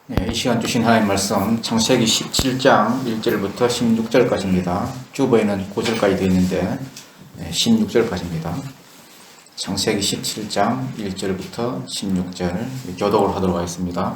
이 시간 주신 하나님 말씀 창세기 17장 1절부터 16절까지입니다. 주보에는 9절까지 되어 있는데 16절까지입니다. 창세기 17장 1절부터 16절 교독을 하도록 하겠습니다.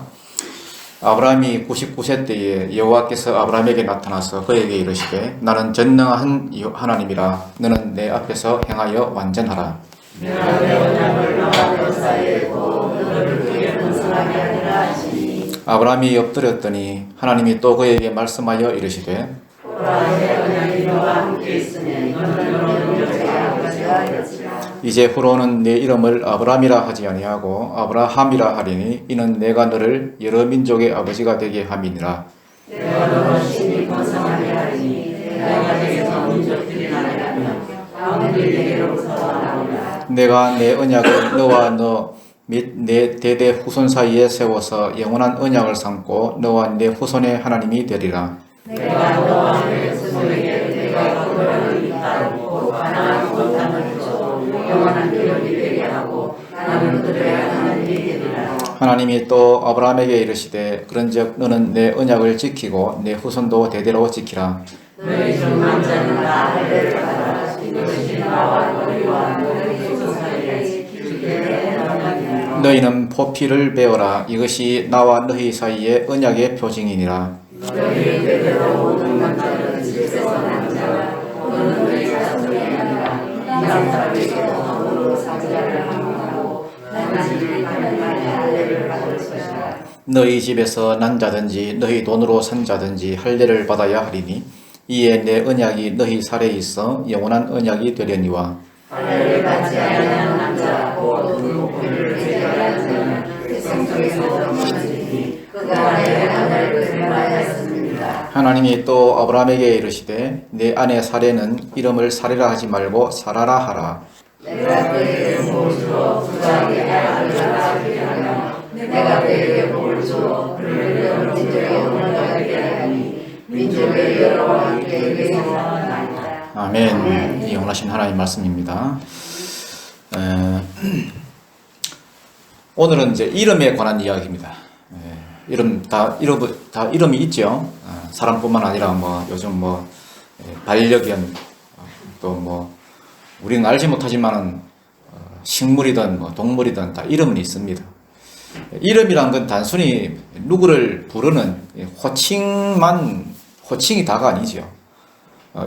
아브라함이 99세 때에 여호와께서 아브라함에게 나타나서 그에게 이르시되 나는 전능한 하나님이라 너는 내 앞에서 행하여 완전하라. 내가 내 언약을 너와 너 사이에 두고 너를 그의 번성하게 하리라 하시니 아브라함이 엎드렸더니 하나님이 또 그에게 말씀하여 이르시되 보라 내 언약이 너와 함께 있으니 너는 너의 영적의 아버지가 되리라. 이제 후로는 내 이름을 아브라함이라 하지 아니하고 아브라함이라 하리니 이는 내가 너를 여러 민족의 아버지가 되게 함이니라. 내가 너를 심히 번성하게 하리니 내가 내게서 민족들이 나리라며 가문들이 내게로부터 나오리라. 내가 내 언약을 너와 너 및 내 대대 후손 사이에 세워서 영원한 언약을 삼고 너와 내 후손의 하나님이 되리라. 내가 너와 내 후손에게 내가 그들을 잇따르고 가나안 온 땅을 줘 영원한 기업이 되게 하고 나는 그들의 하나님이 되리라. 하나님이 또 아브라함에게 이르시되 그런즉 너는 내 언약을 지키고 내 후손도 대대로 지키라. 너희 중 남자는 나 할례를 받아라. 이것이 나와 너희와 너희 후손 사이에 지키게 될 언약이니라. 너희는 포피를 베어라. 이것이 나와 너희 사이의 언약의 표징이니라. 너희의 대대로 모든 남자는 집에서 남자가 너는 너희 자손이 아니라 이 남자에게도 함으로 상자를 항복하고 남자들이 가는 날에 할례를 받을 것이라. 너희 집에서 난 자든지 너희 돈으로 산 자든지 할례를 받아야 하리니 이에 내 언약이 너희 살에 있어 영원한 언약이 되려니와. 할례를 받지 아니하는 남자 곧 등록권을 제거하는 자는 백성 중에서 넘어지니 그가 내 하늘을 금하였습니다. 하나님이 또 아브라함에게 이르시되 내 아내 사레는 이름을 사레라 하지 말고 사라라 하라. 내가 그에게 복을 주어 부자에게 아들이라 하게 하며 내가 그에게 복을 주어 그를 여러 민족의 언어가 되게 하니 민족의 여러 왕이 되게 하나이다. 아멘. 영원하신 하나님 말씀입니다. 오늘은 이제 이름에 관한 이야기입니다. 이름이 있죠. 사람뿐만 아니라 뭐 요즘 뭐 반려견 또 뭐 우리는 알지 못하지만은 식물이든 뭐 동물이든 다 이름은 있습니다. 이름이란 건 단순히 누구를 부르는 호칭이 다가 아니죠.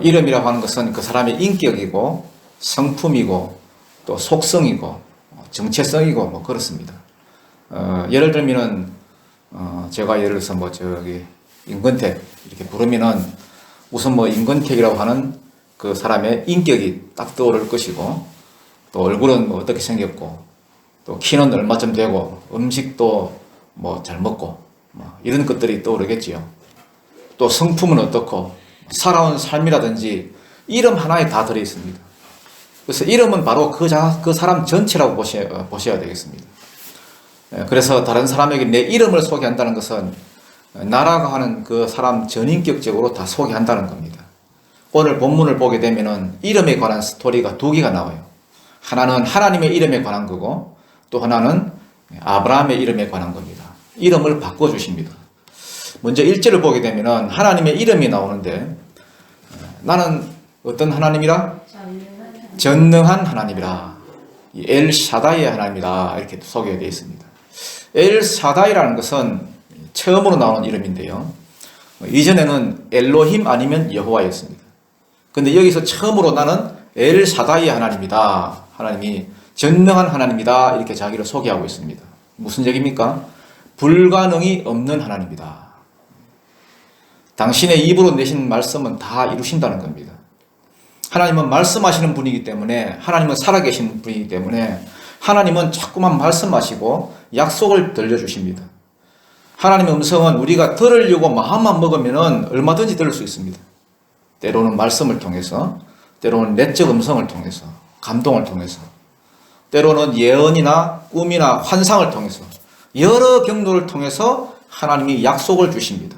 이름이라고 하는 것은 그 사람의 인격이고 성품이고 또 속성이고 정체성이고 뭐 그렇습니다. 예를 들면은 제가 예를 들어서 뭐 저기 임근택 이렇게 부르면은 우선 뭐 임근택이라고 하는 그 사람의 인격이 딱 떠오를 것이고 또 얼굴은 뭐 어떻게 생겼고 또 키는 얼마쯤 되고 음식도 뭐 잘 먹고 뭐 이런 것들이 떠오르겠지요. 또 성품은 어떻고 살아온 삶이라든지 이름 하나에 다 들어 있습니다. 그래서 이름은 바로 그 사람 전체라고 보셔야 되겠습니다. 그래서 다른 사람에게 내 이름을 소개한다는 것은 나라고 하는 그 사람 전인격적으로 다 소개한다는 겁니다. 오늘 본문을 보게 되면은 이름에 관한 스토리가 두 개가 나와요. 하나는 하나님의 이름에 관한 거고 또 하나는 아브라함의 이름에 관한 겁니다. 이름을 바꿔주십니다. 먼저 1절을 보게 되면은 하나님의 이름이 나오는데 나는 어떤 하나님이라? 전능한 하나님이라. 엘 샤다이의 하나님이다. 이렇게 소개되어 있습니다. 엘 샤다이라는 것은 처음으로 나오는 이름인데요. 이전에는 엘로힘 아니면 여호와였습니다. 근데 여기서 처음으로 나는 엘 샤다이의 하나님이다. 하나님이 전능한 하나님이다. 이렇게 자기를 소개하고 있습니다. 무슨 얘기입니까? 불가능이 없는 하나님이다. 당신의 입으로 내신 말씀은 다 이루신다는 겁니다. 하나님은 말씀하시는 분이기 때문에 하나님은 살아계신 분이기 때문에 하나님은 자꾸만 말씀하시고 약속을 들려주십니다. 하나님의 음성은 우리가 들으려고 마음만 먹으면 얼마든지 들을 수 있습니다. 때로는 말씀을 통해서, 때로는 내적 음성을 통해서, 감동을 통해서, 때로는 예언이나 꿈이나 환상을 통해서 여러 경로를 통해서 하나님이 약속을 주십니다.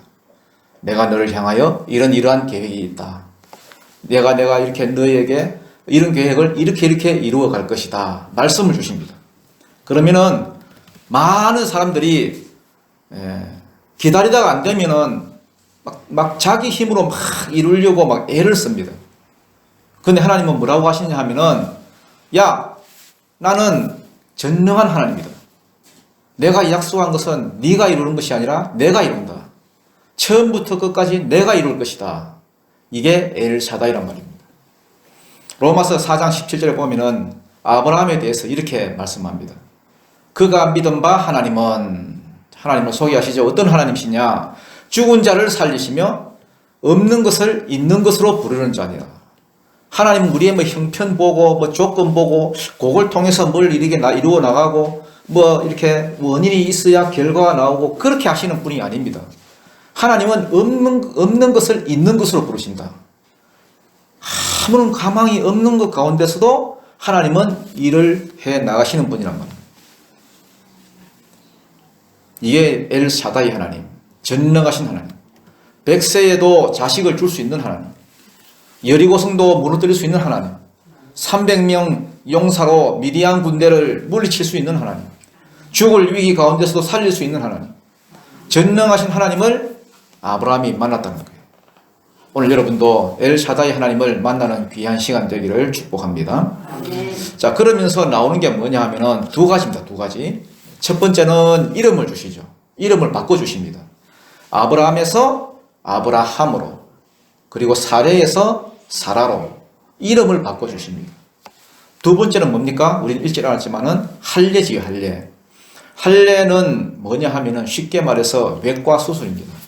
내가 너를 향하여 이러한 계획이 있다. 내가 이렇게 너에게 이런 계획을 이렇게 이루어 갈 것이다. 말씀을 주십니다. 그러면은 많은 사람들이 기다리다가 안 되면은 막 자기 힘으로 막 이루려고 막 애를 씁니다. 근데 하나님은 뭐라고 하시느냐 하면은, 야, 나는 전능한 하나님이다. 내가 약속한 것은 네가 이루는 것이 아니라 내가 이룬다. 처음부터 끝까지 내가 이룰 것이다. 이게 엘샤다이란 말입니다. 로마서 4장 17절에 보면은 아브라함에 대해서 이렇게 말씀합니다. 그가 믿은 바 하나님을 소개하시죠. 어떤 하나님이시냐? 죽은 자를 살리시며 없는 것을 있는 것으로 부르는 자니라. 하나님은 우리의 뭐 형편 보고 뭐 조건 보고 그걸 통해서 뭘 이루어 나가고 뭐 이렇게 원인이 있어야 결과가 나오고 그렇게 하시는 분이 아닙니다. 하나님은 없는 것을 있는 것으로 부르신다. 아무런 가망이 없는 것 가운데서도 하나님은 일을 해 나가시는 분이란 말입니다. 이게 엘샤다이 하나님, 전능하신 하나님, 백세에도 자식을 줄 수 있는 하나님, 여리고성도 무너뜨릴 수 있는 하나님, 300명 용사로 미디안 군대를 물리칠 수 있는 하나님, 죽을 위기 가운데서도 살릴 수 있는 하나님, 전능하신 하나님을 아브라함이 만났다는 거예요. 오늘 여러분도 엘샤다이 하나님을 만나는 귀한 시간 되기를 축복합니다. 자, 그러면서 나오는 게 뭐냐 하면은 두 가지입니다. 두 가지. 첫 번째는 이름을 주시죠. 이름을 바꿔주십니다. 아브라함에서 아브라함으로, 그리고 사레에서 사라로 이름을 바꿔주십니다. 두 번째는 뭡니까? 우리는 읽지 않았지만은 할례지요, 할례. 할례는 뭐냐 하면은 쉽게 말해서 외과 수술입니다.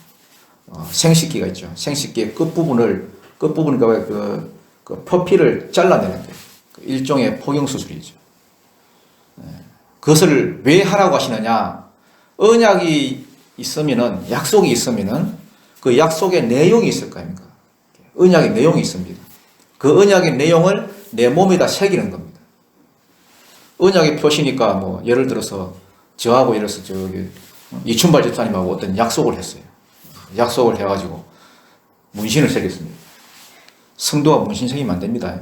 생식기가 있죠. 생식기의 끝부분을 그 표피를 잘라내는 거예요. 일종의 포경 수술이죠. 그것을 왜 하라고 하시느냐? 언약이 있으면은, 약속이 있으면은 그 약속의 내용이 있을 거 아닙니까? 언약의 내용이 있습니다. 그 언약의 내용을 내 몸에다 새기는 겁니다. 언약의 표시니까 뭐 예를 들어서 저하고 예를 들어서 저기 이춘발 집사님하고 어떤 약속을 했어요. 약속을 해가지고 문신을 새겼습니다. 성도가 문신 새기면 안 됩니다.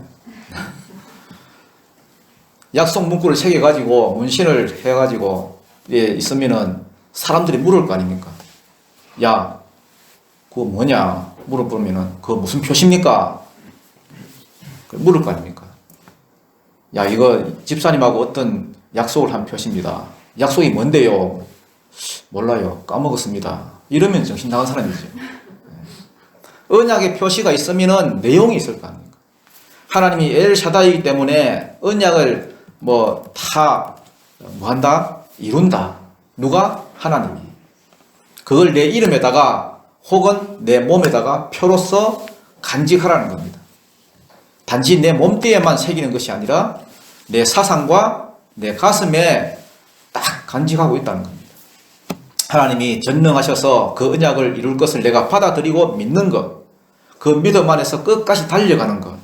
약속 문구를 새겨가지고 문신을 해가지고 있으면은 사람들이 물을 거 아닙니까? 야, 그거 뭐냐? 물어보면은 그거 무슨 표시입니까? 물을 거 아닙니까? 야, 이거 집사님하고 어떤 약속을 한 표시입니다. 약속이 뭔데요? 몰라요. 까먹었습니다. 이러면 정신 나간 사람이죠. 언약의 표시가 있으면은 내용이 있을 거 아닙니까? 하나님이 엘샤다이이기 때문에 언약을 한다? 이룬다. 누가? 하나님이. 그걸 내 이름에다가 혹은 내 몸에다가 표로서 간직하라는 겁니다. 단지 내 몸뚱이에만 새기는 것이 아니라 내 사상과 내 가슴에 딱 간직하고 있다는 겁니다. 하나님이 전능하셔서 그 언약을 이룰 것을 내가 받아들이고 믿는 것, 그 믿음 안에서 끝까지 달려가는 것,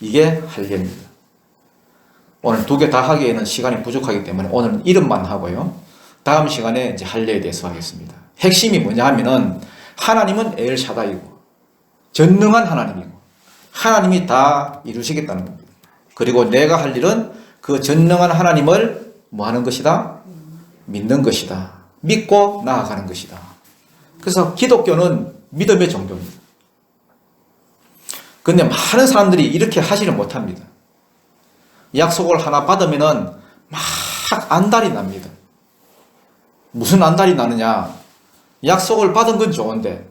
이게 할례입니다. 오늘 두 개 다 하기에는 시간이 부족하기 때문에 오늘은 이름만 하고요. 다음 시간에 이제 할례에 대해서 하겠습니다. 핵심이 뭐냐 하면은 하나님은 엘샤다이고 전능한 하나님이고 하나님이 다 이루시겠다는 겁니다. 그리고 내가 할 일은 그 전능한 하나님을 뭐 하는 것이다? 믿는 것이다. 믿고 나아가는 것이다. 그래서 기독교는 믿음의 종교입니다. 그런데 많은 사람들이 이렇게 하지를 못합니다. 약속을 하나 받으면은 막 안달이 납니다. 무슨 안달이 나느냐? 약속을 받은 건 좋은데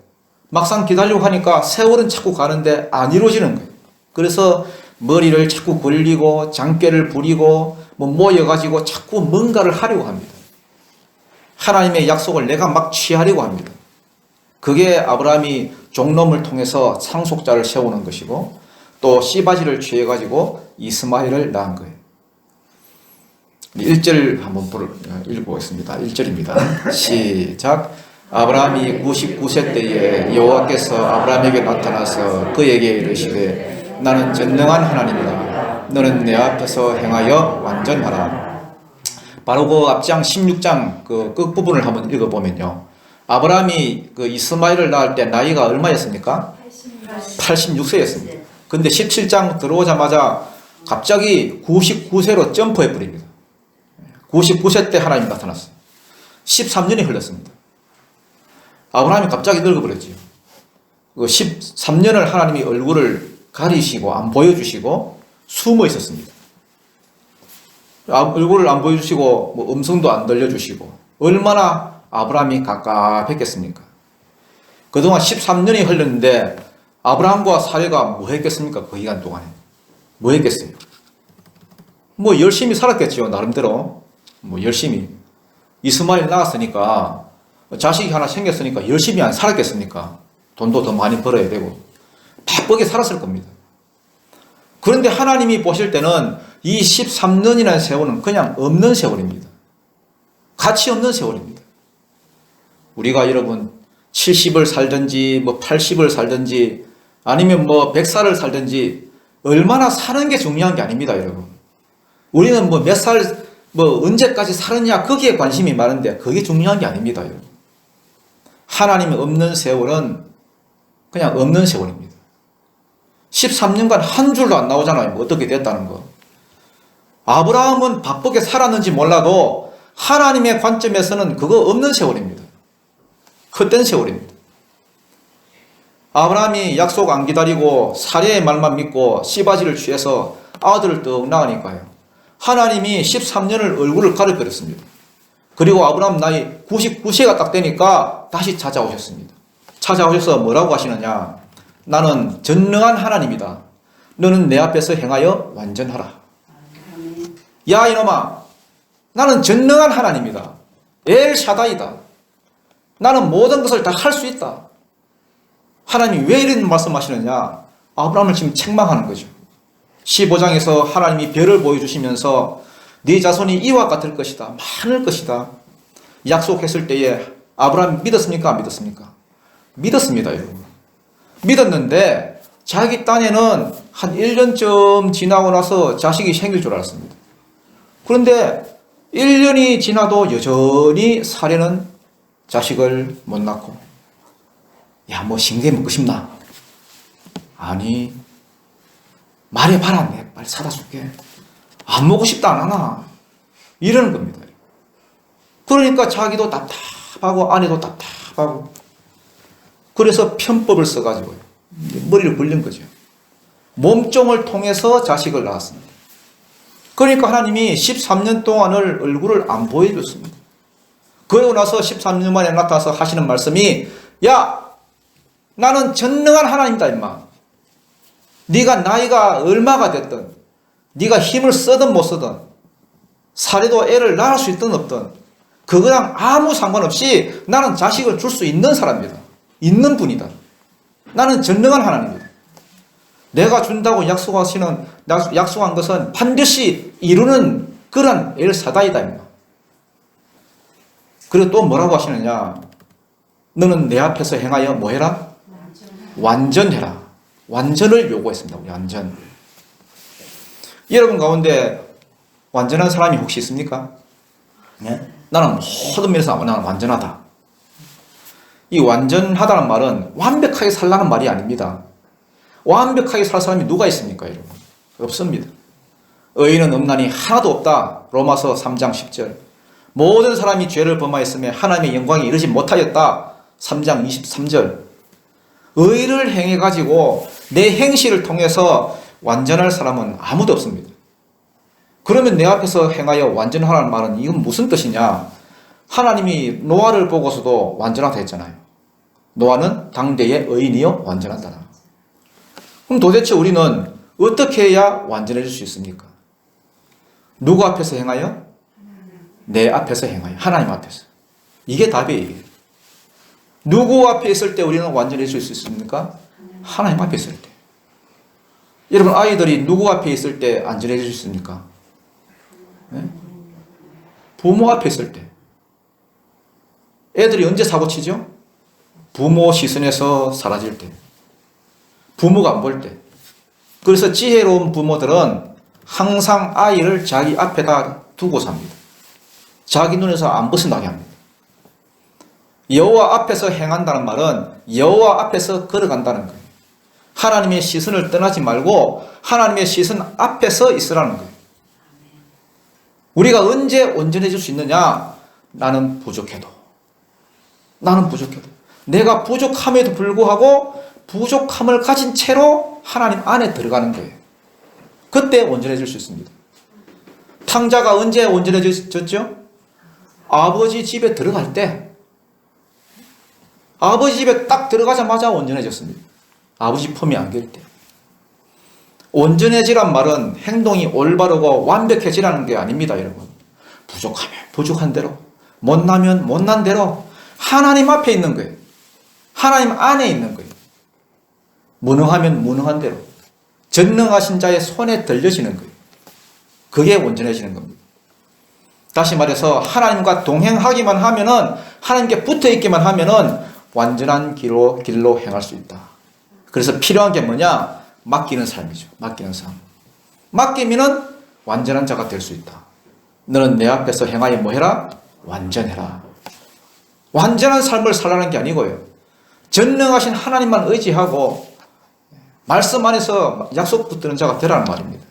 막상 기다리고 하니까 세월은 자꾸 가는데 안 이루어지는 거예요. 그래서 머리를 자꾸 굴리고 장꾀를 부리고 모여가지고 자꾸 뭔가를 하려고 합니다. 하나님의 약속을 내가 막 취하려고 합니다. 그게 아브라함이 종놈을 통해서 상속자를 세우는 것이고 또 씨바지를 취해가지고 이스마엘을 낳은 거예요. 1절 한번 읽어보겠습니다. 1절입니다. 시작. 아브라함이 99세 때에 여호와께서 아브라함에게 나타나서 그에게 이르시되 나는 전능한 하나님이다. 너는 내 앞에서 행하여 완전하라. 바로 그 앞장 16장 그 끝부분을 한번 읽어보면요. 아브라함이 그 이스마엘을 낳을 때 나이가 얼마였습니까? 86세였습니다. 근데 17장 들어오자마자 갑자기 99세로 점프해 버립니다. 99세 때 하나님이 나타났어요. 13년이 흘렀습니다. 아브라함이 갑자기 늙어버렸지요. 그 13년을 하나님이 얼굴을 가리시고 안 보여주시고 숨어 있었습니다. 얼굴을 안 보여주시고 뭐 음성도 안 들려주시고 얼마나 아브라함이 갑갑했겠습니까? 그동안 13년이 흘렀는데 아브라함과 사례가 뭐 했겠습니까? 그 기간 동안에 뭐 했겠어요? 뭐 열심히 살았겠죠. 나름대로 뭐 열심히 이스마엘 낳았으니까 자식이 하나 생겼으니까 열심히 안 살았겠습니까? 돈도 더 많이 벌어야 되고 바쁘게 살았을 겁니다. 그런데 하나님이 보실 때는 이 13년이라는 세월은 그냥 없는 세월입니다. 가치 없는 세월입니다. 우리가 여러분 70을 살든지 뭐 80을 살든지 아니면 뭐 100살을 살든지 얼마나 사는 게 중요한 게 아닙니다, 여러분. 우리는 뭐 몇 살, 뭐 언제까지 살았냐 거기에 관심이 많은데 그게 중요한 게 아닙니다, 여러분. 하나님이 없는 세월은 그냥 없는 세월입니다. 13년간 한 줄도 안 나오잖아요. 뭐 어떻게 됐다는 거. 아브라함은 바쁘게 살았는지 몰라도 하나님의 관점에서는 그거 없는 세월입니다. 헛된 세월입니다. 아브라함이 약속 안 기다리고 사례의 말만 믿고 씨바지를 취해서 아들을 떡 낳으니까요. 하나님이 13년을 얼굴을 가려버렸습니다. 그리고 아브라함 나이 99세가 딱 되니까 다시 찾아오셨습니다. 찾아오셔서 뭐라고 하시느냐. 나는 전능한 하나님이다. 너는 내 앞에서 행하여 완전하라. 야 이놈아, 나는 전능한 하나님이다. 엘샤다이다. 나는 모든 것을 다 할 수 있다. 하나님이 왜 이런 말씀하시느냐. 아브라함을 지금 책망하는 거죠. 15장에서 하나님이 별을 보여주시면서 네 자손이 이와 같을 것이다. 많을 것이다. 약속했을 때에 아브라함이 믿었습니까? 안 믿었습니까? 믿었습니다, 여러분. 믿었는데 자기 딴에는 한 1년쯤 지나고 나서 자식이 생길 줄 알았습니다. 그런데 1년이 지나도 여전히 사례는 자식을 못 낳고 야, 뭐 싱게 먹고 싶나? 아니, 말해봐라. 내 빨리 사다 줄게. 안 먹고 싶다 안 하나? 이러는 겁니다. 그러니까 자기도 답답하고 아내도 답답하고 그래서 편법을 써가지고 머리를 굴린 거죠. 몸종을 통해서 자식을 낳았습니다. 그러니까 하나님이 13년 동안을 얼굴을 안 보여줬습니다. 그러고 나서 13년 만에 나타나서 하시는 말씀이 야, 나는 전능한 하나님이다 임마. 네가 나이가 얼마가 됐든 네가 힘을 쓰든 못 쓰든 사례도 애를 낳을 수 있든 없든 그거랑 아무 상관없이 나는 자식을 줄 수 있는 사람이다. 있는 분이다. 나는 전능한 하나님이다. 내가 준다고 약속한 것은 반드시 이루는 그런 엘사다이다 임마. 그리고 또 뭐라고 하시느냐. 너는 내 앞에서 행하여 뭐 해라? 완전해라. 완전을 요구했습니다. 완전. 여러분 가운데 완전한 사람이 혹시 있습니까? 네? 나는 모든 면에서 나는 완전하다. 이 완전하다는 말은 완벽하게 살라는 말이 아닙니다. 완벽하게 살 사람이 누가 있습니까, 여러분? 없습니다. 의인은 없나니 하나도 없다. 로마서 3장 10절. 모든 사람이 죄를 범하였으며 하나님의 영광에 이르지 못하였다. 3장 23절. 의를 행해가지고 내 행실을 통해서 완전할 사람은 아무도 없습니다. 그러면 내 앞에서 행하여 완전하라는 말은 이건 무슨 뜻이냐? 하나님이 노아를 보고서도 완전하다 했잖아요. 노아는 당대의 의인이요 완전하다. 그럼 도대체 우리는 어떻게 해야 완전해질 수 있습니까? 누구 앞에서 행하여? 내 앞에서 행하여. 하나님 앞에서. 이게 답이에요. 누구 앞에 있을 때 우리는 완전해질 수 있습니까? 하나님 앞에 있을 때. 여러분 아이들이 누구 앞에 있을 때 안전해질 수 있습니까? 네? 부모 앞에 있을 때. 애들이 언제 사고치죠? 부모 시선에서 사라질 때. 부모가 안 볼 때. 그래서 지혜로운 부모들은 항상 아이를 자기 앞에다 두고 삽니다. 자기 눈에서 안 벗어나게 합니다. 여호와 앞에서 행한다는 말은 여호와 앞에서 걸어간다는 거예요. 하나님의 시선을 떠나지 말고 하나님의 시선 앞에서 있으라는 거예요. 우리가 언제 온전해질 수 있느냐? 나는 부족해도. 내가 부족함에도 불구하고 부족함을 가진 채로 하나님 안에 들어가는 거예요. 그때 온전해질 수 있습니다. 탕자가 언제 온전해졌죠? 아버지 집에 들어갈 때, 아버지 집에 딱 들어가자마자 온전해졌습니다. 아버지 품에 안길 때. 온전해지란 말은 행동이 올바르고 완벽해지라는 게 아닙니다, 여러분. 부족하면 부족한 대로, 못나면 못난 대로 하나님 앞에 있는 거예요. 하나님 안에 있는 거예요. 무능하면 무능한 대로 전능하신 자의 손에 들려지는 거예요. 그게 온전해지는 겁니다. 다시 말해서 하나님과 동행하기만 하면은, 하나님께 붙어있기만 하면은 완전한 길로 행할 수 있다. 그래서 필요한 게 뭐냐? 맡기는 삶이죠. 맡기는 삶. 맡기면은 완전한 자가 될 수 있다. 너는 내 앞에서 행하여 뭐 해라? 완전해라. 완전한 삶을 살라는 게 아니고요. 전능하신 하나님만 의지하고 말씀 안에서 약속 붙드는 자가 되라는 말입니다.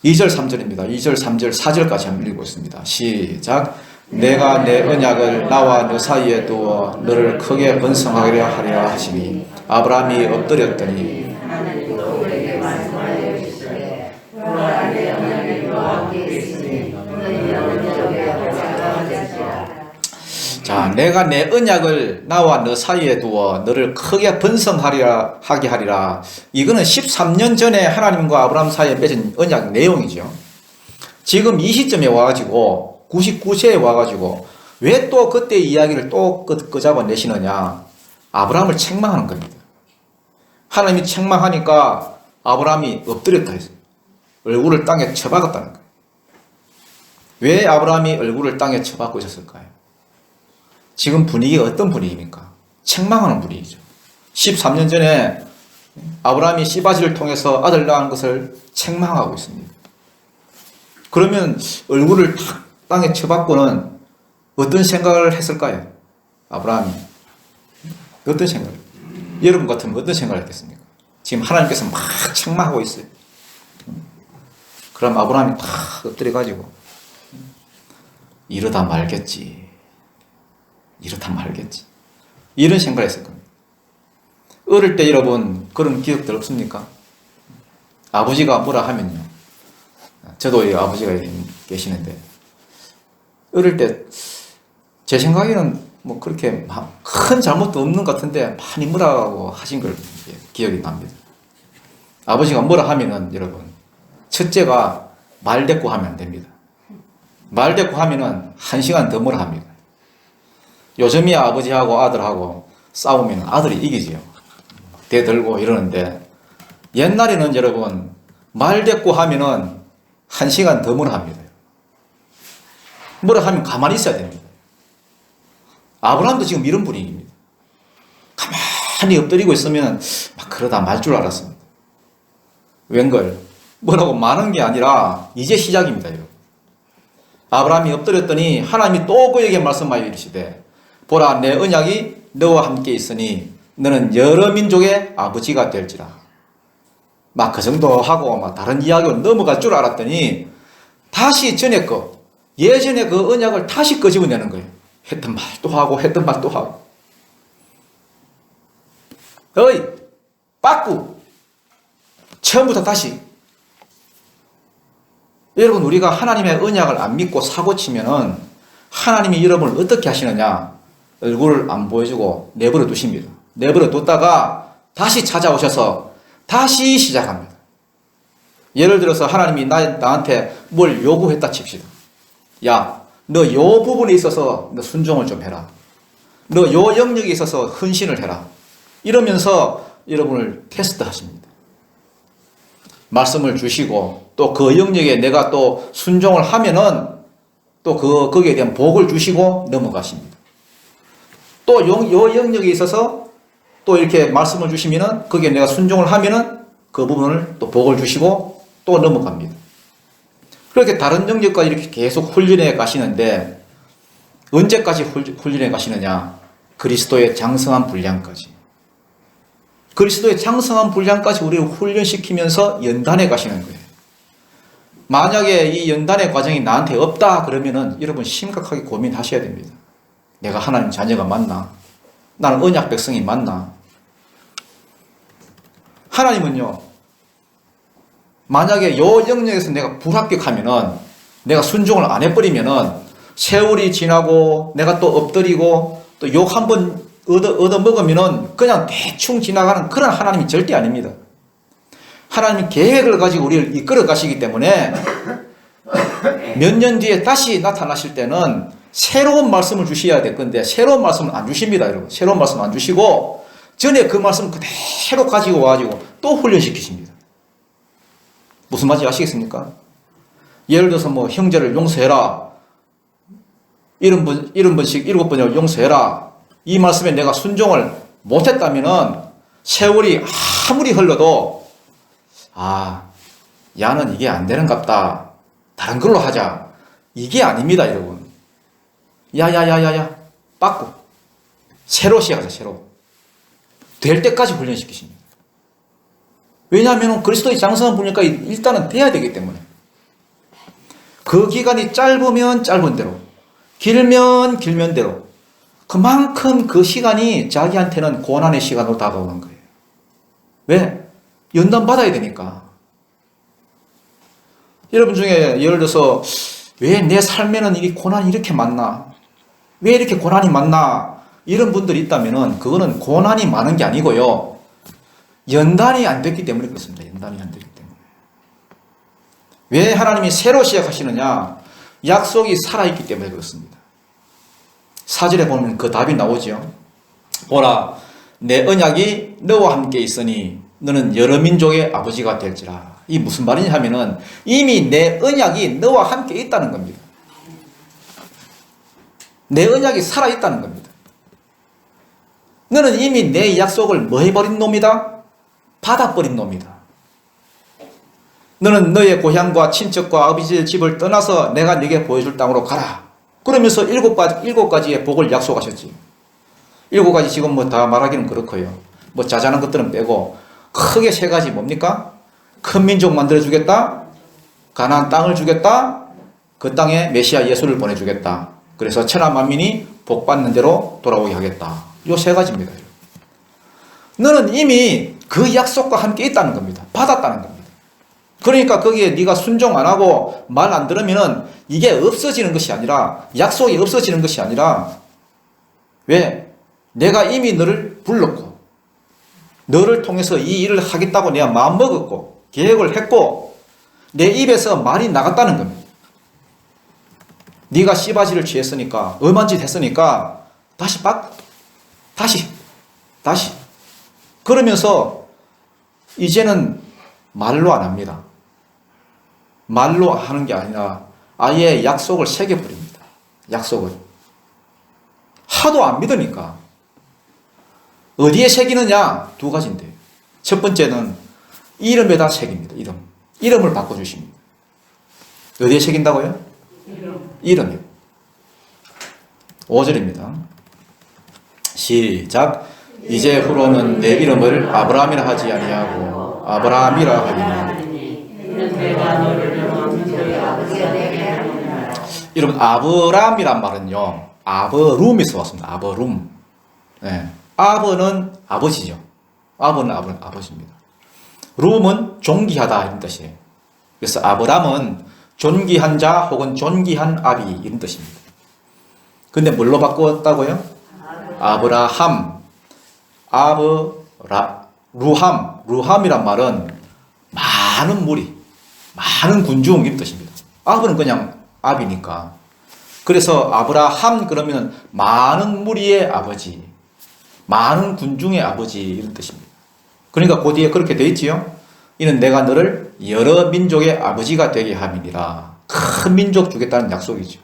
2절 3절입니다. 2절 3절 4절까지 한번 읽겠습니다. 시작. 내가 내 언약을 나와 너 사이에 두어 너를 크게 번성하게 하려 하시니 아브라함이 엎드렸더니 하나님도 그에게 말씀하여 주시되 너와 내 언약이 너와 함께 있으니 너희 언약에 자가 되리라. 자, 내가 내 언약을 나와 너 사이에 두어 너를 크게 번성하리라 하게 하리라. 이거는 13년 전에 하나님과 아브라함 사이에 맺은 언약 내용이죠. 지금 이 시점에 와가지고 99세에 와가지고 왜 또 그때 이야기를 또 끄잡아내시느냐. 아브라함을 책망하는 겁니다. 하나님이 책망하니까 아브라함이 엎드렸다 했어요. 얼굴을 땅에 쳐박았다는 거예요. 왜 아브라함이 얼굴을 땅에 쳐박고 있었을까요? 지금 분위기가 어떤 분위기입니까? 책망하는 분위기죠. 13년 전에 아브라함이 씨바지를 통해서 아들 낳은 것을 책망하고 있습니다. 그러면 얼굴을 탁 땅에 쳐박고는 어떤 생각을 했을까요? 아브라함이 어떤 생각을? 여러분 같으면 어떤 생각을 했겠습니까? 지금 하나님께서 막 책망하고 있어요. 그럼 아브라함이 탁 엎드려가지고 이러다 말겠지. 이러다 말겠지. 이런 생각을 했을 겁니다. 어릴 때 여러분 그런 기억들 없습니까? 아버지가 뭐라 하면요. 저도 아버지가 계시는데 어릴 때 제 생각에는 뭐 그렇게 큰 잘못도 없는 것 같은데 많이 뭐라고 하신 걸 기억이 납니다. 아버지가 뭐라 하면은 여러분 첫째가 말대꾸 하면 안 됩니다. 말대꾸 하면은 1시간 더 뭐라 합니다. 요즘이야 아버지하고 아들하고 싸우면 아들이 이기지요. 대들고 이러는데 옛날에는 여러분 말대꾸 하면은 1시간 더 뭐라 합니다. 뭐라 하면 가만히 있어야 됩니다. 아브라함도 지금 이런 분위기입니다. 가만히 엎드리고 있으면 막 그러다 말 줄 알았습니다. 웬걸 뭐라고 많은 게 아니라 이제 시작입니다. 여러분. 아브라함이 엎드렸더니 하나님이 또 그에게 말씀하여 이르시되 보라 내 언약이 너와 함께 있으니 너는 여러 민족의 아버지가 될지라. 막 그 정도 하고 막 다른 이야기로 넘어갈 줄 알았더니 다시 전에 예전에 그 언약을 다시 끄집어내는 거예요. 했던 말 또 하고 했던 말 또 하고. 어이 빠꾸 처음부터 다시. 여러분 우리가 하나님의 언약을 안 믿고 사고치면은 하나님이 여러분을 어떻게 하시느냐. 얼굴을 안 보여주고 내버려 두십니다. 내버려 뒀다가 다시 찾아오셔서 다시 시작합니다. 예를 들어서 하나님이 나한테 뭘 요구했다 칩시다. 야, 너 요 부분에 있어서 너 순종을 좀 해라. 너 요 영역에 있어서 헌신을 해라. 이러면서 여러분을 테스트 하십니다. 말씀을 주시고 또 그 영역에 내가 또 순종을 하면은 또 거기에 대한 복을 주시고 넘어가십니다. 또 요 영역에 있어서 또 이렇게 말씀을 주시면은 거기에 내가 순종을 하면은 그 부분을 또 복을 주시고 또 넘어갑니다. 그렇게 다른 영역까지 이렇게 계속 훈련해 가시는데 언제까지 훈련해 가시느냐? 그리스도의 장성한 분량까지. 그리스도의 장성한 분량까지 우리를 훈련시키면서 연단해 가시는 거예요. 만약에 이 연단의 과정이 나한테 없다 그러면은 여러분 심각하게 고민하셔야 됩니다. 내가 하나님 자녀가 맞나? 나는 언약 백성이 맞나? 하나님은요, 만약에 요 영역에서 내가 불합격하면은, 내가 순종을 안 해버리면은, 세월이 지나고, 내가 또 엎드리고, 또 욕 한 번 얻어 먹으면은, 그냥 대충 지나가는 그런 하나님이 절대 아닙니다. 하나님이 계획을 가지고 우리를 이끌어 가시기 때문에, 몇 년 뒤에 다시 나타나실 때는, 새로운 말씀을 주셔야 될 건데, 새로운 말씀을 안 주십니다, 여러분. 새로운 말씀 안 주시고, 전에 그 말씀 그대로 가지고 와가지고 또 훈련시키십니다. 무슨 말인지 아시겠습니까? 예를 들어서 뭐 형제를 용서해라. 70번씩 7번을 용서해라. 이 말씀에 내가 순종을 못했다면은 세월이 아무리 흘러도 야는 이게 안 되는갑다. 다른 걸로 하자. 이게 아닙니다, 여러분. 야야야야야 빠꾸 새로 시작하자. 새로 될 때까지 훈련시키십니다. 왜냐하면 그리스도의 장성한 분이니까 일단은 돼야 되기 때문에. 그 기간이 짧으면 짧은 대로, 길면 길면 대로, 그만큼 그 시간이 자기한테는 고난의 시간으로 다가오는 거예요. 왜? 연단 받아야 되니까. 여러분 중에 예를 들어서 왜 내 삶에는 이 고난이 이렇게 많나? 왜 이렇게 고난이 많나? 이런 분들이 있다면은 그거는 고난이 많은 게 아니고요. 연단이 안 됐기 때문에 그렇습니다. 연단이 안 됐기 때문에. 왜 하나님이 새로 시작하시느냐? 약속이 살아있기 때문에 그렇습니다. 4절에 보면 그 답이 나오죠. 보라, 내 언약이 너와 함께 있으니 너는 여러 민족의 아버지가 될지라. 이 무슨 말이냐 하면은 이미 내 언약이 너와 함께 있다는 겁니다. 내 언약이 살아있다는 겁니다. 너는 이미 내 약속을 뭐 해버린 놈이다? 받아버린 놈이다. 너는 너의 고향과 친척과 아버지의 집을 떠나서 내가 네게 보여줄 땅으로 가라. 그러면서 일곱 가지의 복을 약속하셨지. 7가지 지금 뭐 다 말하기는 그렇고요. 뭐 자잘한 것들은 빼고 크게 3가지 뭡니까? 큰 민족 만들어주겠다. 가나안 땅을 주겠다. 그 땅에 메시아 예수를 보내주겠다. 그래서 천하 만민이 복받는 대로 돌아오게 하겠다. 요 3가지입니다. 너는 이미 그 약속과 함께 있다는 겁니다. 받았다는 겁니다. 그러니까 거기에 네가 순종 안 하고 말 안 들으면은 이게 없어지는 것이 아니라, 약속이 없어지는 것이 아니라, 왜? 내가 이미 너를 불렀고 너를 통해서 이 일을 하겠다고 내가 마음먹었고 계획을 했고 내 입에서 말이 나갔다는 겁니다. 네가 씨바지를 취했으니까, 엄한 짓 했으니까 다시 그러면서 이제는 말로 안 합니다. 말로 하는 게 아니라 아예 약속을 새겨버립니다. 약속을. 하도 안 믿으니까. 어디에 새기느냐? 2가지인데. 첫 번째는 이름에다 새깁니다. 이름을 바꿔주십니다. 어디에 새긴다고요? 이름이요. 5절입니다. 시작. 이제 후로는 내 이름을 아브라함이라 하지 아니하고 아브라함이라 하리니. 여러분, 아브라함이란 말은요, 아버룸에서 왔습니다. 아버룸. 네. 아버는 아버지죠. 아버는 아버지입니다. 룸은 존귀하다 이런 뜻이에요. 그래서 아브람은 존귀한 자 혹은 존귀한 아비 이런 뜻입니다. 근데 뭘로 바꾸었다고요? 아브라함. 루함이란 말은 많은 무리, 많은 군중 이런 뜻입니다. 아브는 그냥 아비니까. 그래서 아브라함 그러면 많은 무리의 아버지, 많은 군중의 아버지 이런 뜻입니다. 그러니까 그 뒤에 그렇게 되어 있지요. 이는 내가 너를 여러 민족의 아버지가 되게 함이니라. 큰 민족 주겠다는 약속이죠.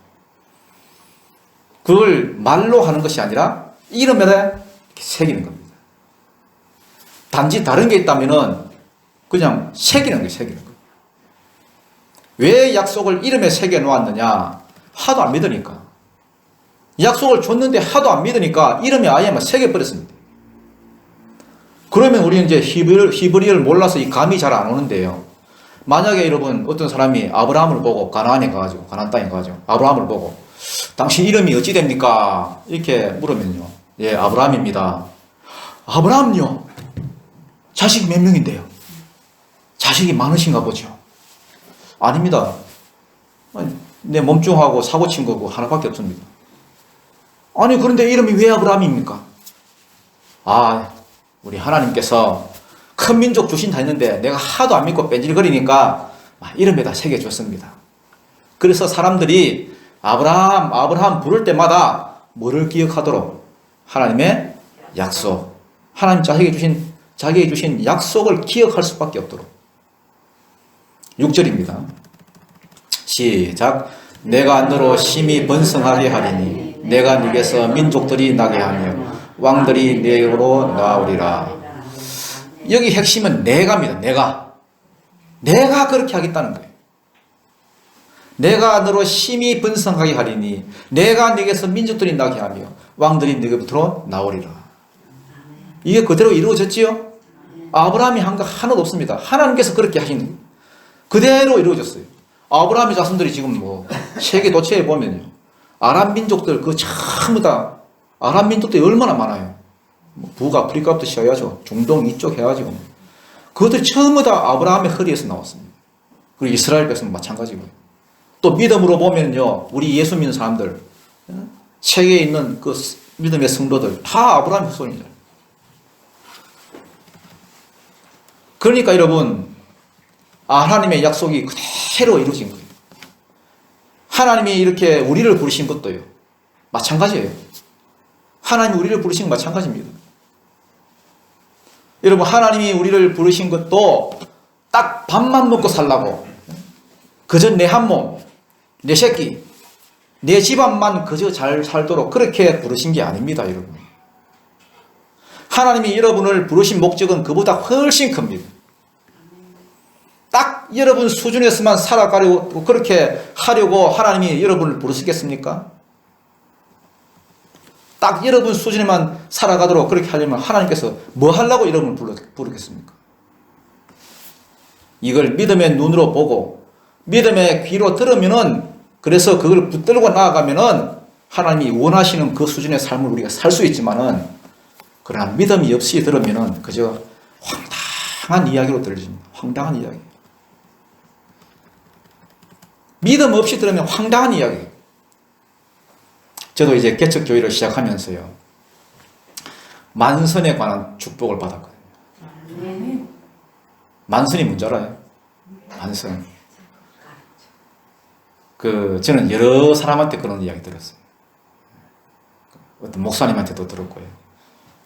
그걸 말로 하는 것이 아니라 이름에다 이렇게 새기는 겁니다. 단지 다른 게 있다면은 그냥 새기는 거예요. 왜 약속을 이름에 새겨 놓았느냐? 하도 안 믿으니까. 약속을 줬는데 하도 안 믿으니까 이름에 아예 막 새겨버렸습니다. 그러면 우리는 이제 히브리어를 몰라서 이 감이 잘 안 오는데요. 만약에 여러분 어떤 사람이 아브라함을 보고 가나안 땅에 가가지고 아브라함을 보고 당신 이름이 어찌 됩니까? 이렇게 물으면요. 예, 아브라함입니다. 아브라함요? 자식이 몇 명인데요? 자식이 많으신가 보죠? 아닙니다. 내 몸종하고 사고 친 거고 하나밖에 없습니다. 아니, 그런데 이름이 왜 아브라함입니까? 아, 우리 하나님께서 큰 민족 주신다 했는데 내가 하도 안 믿고 뺀질거리니까 이름에다 새겨줬습니다. 그래서 사람들이 아브라함, 아브라함 부를 때마다 뭐를 기억하도록? 하나님의 약속. 하나님 자기에게 주신 약속을 기억할 수밖에 없도록. 6절입니다. 시작. 내가 너로 심히 번성하게 하리니 내가 네게서 민족들이 나게 하며 왕들이 네로 나오리라. 여기 핵심은 내가입니다. 내가 그렇게 하겠다는 거예요. 내가 너로 심히 번성하게 하리니 내가 네게서 민족들이 나게 하며 왕들이 네게부터 나오리라. 이게 그대로 이루어졌지요? 아브라함이 한 거 하나도 없습니다. 하나님께서 그렇게 하신 거예요. 그대로 이루어졌어요. 아브라함의 자손들이 지금 뭐 세계 도처에 보면요, 아랍 민족들 그 전부 다 아랍 민족들이 얼마나 많아요. 북아프리카부터 시작해가지고 중동 이쪽 해가지고 그것들 전부 다 아브라함의 허리에서 나왔습니다. 그리고 이스라엘에서는 마찬가지고요. 또 믿음으로 보면요, 우리 예수 믿는 사람들, 세계에 있는 그 믿음의 성도들 다 아브라함의 후손이죠. 그러니까 여러분, 하나님의 약속이 그대로 이루어진 거예요. 하나님이 이렇게 우리를 부르신 것도요, 마찬가지예요. 하나님이 우리를 부르신 건 마찬가지입니다. 여러분, 하나님이 우리를 부르신 것도 딱 밥만 먹고 살라고, 그저 내 한 몸, 내 새끼, 내 집안만 그저 잘 살도록 그렇게 부르신 게 아닙니다, 여러분. 하나님이 여러분을 부르신 목적은 그보다 훨씬 큽니다. 딱 여러분 수준에서만 살아가려고 그렇게 하려고 하나님이 여러분을 부르시겠습니까? 딱 여러분 수준에만 살아가도록 그렇게 하려면 하나님께서 뭐 하려고 여러분을 부르겠습니까? 이걸 믿음의 눈으로 보고 믿음의 귀로 들으면은, 그래서 그걸 붙들고 나아가면은 하나님이 원하시는 그 수준의 삶을 우리가 살 수 있지만은, 그러나 믿음이 없이 들으면은 그저 황당한 이야기로 들려집니다. 황당한 이야기. 믿음 없이 들으면 황당한 이야기. 저도 이제 개척교회를 시작하면서요, 만선에 관한 축복을 받았거든요. 만선이 뭔지 알아요? 만선. 저는 여러 사람한테 그런 이야기 들었어요. 어떤 목사님한테도 들었고요.